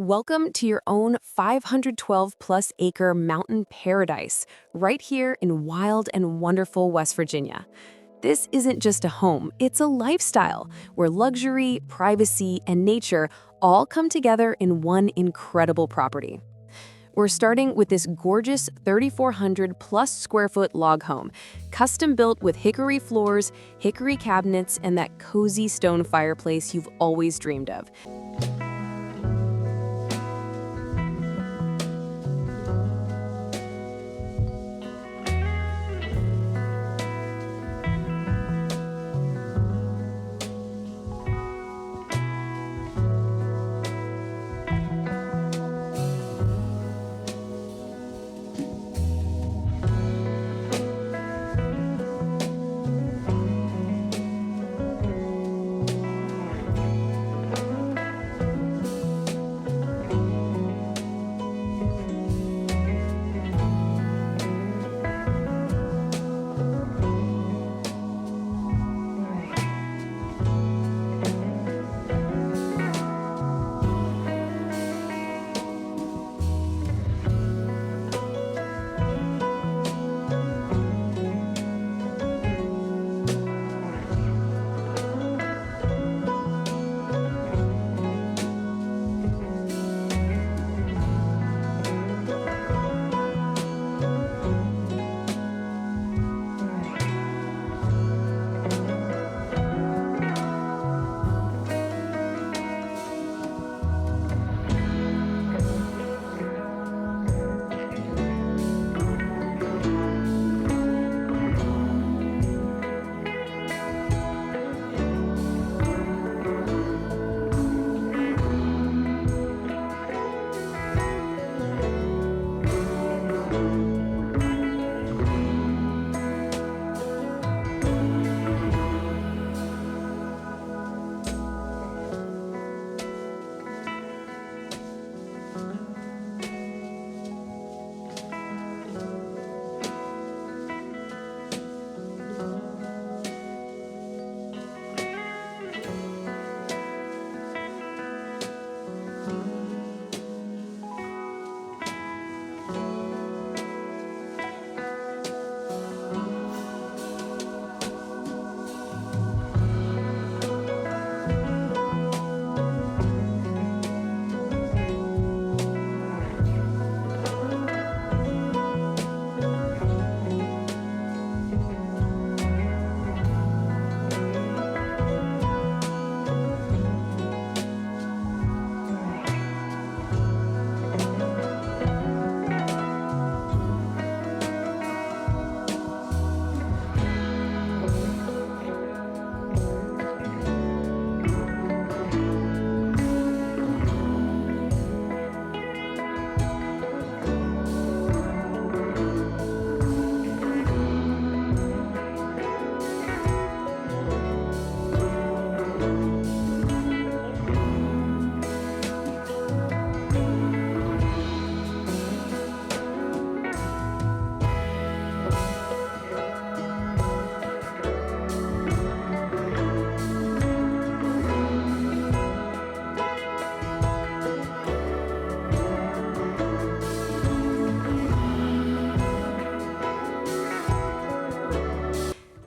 Welcome to your own 512 plus acre mountain paradise, right here in wild and wonderful West Virginia. This isn't just a home, it's a lifestyle where luxury, privacy, and nature all come together in one incredible property. We're starting with this gorgeous 3,400 plus square foot log home, custom built with hickory floors, hickory cabinets, and that cozy stone fireplace you've always dreamed of.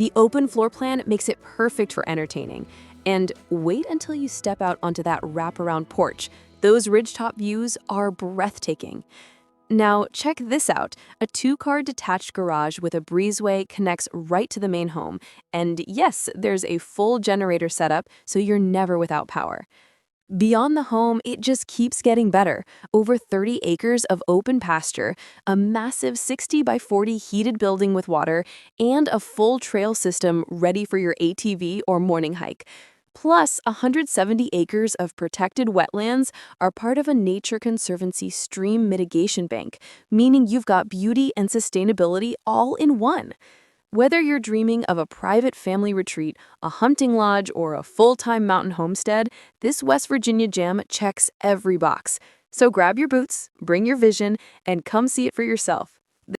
The open floor plan makes it perfect for entertaining. And wait until you step out onto that wraparound porch. Those ridgetop views are breathtaking. Now, check this out. A two-car detached garage with a breezeway connects right to the main home. And yes, there's a full generator setup, so you're never without power. Beyond the home, it just keeps getting better. Over 30 acres of open pasture, a massive 60 by 40 heated building with water, and a full trail system ready for your ATV or morning hike. Plus, 170 acres of protected wetlands are part of a Nature Conservancy stream mitigation bank, meaning you've got beauty and sustainability all in one. Whether you're dreaming of a private family retreat, a hunting lodge, or a full-time mountain homestead, this West Virginia gem checks every box. So grab your boots, bring your vision, and come see it for yourself.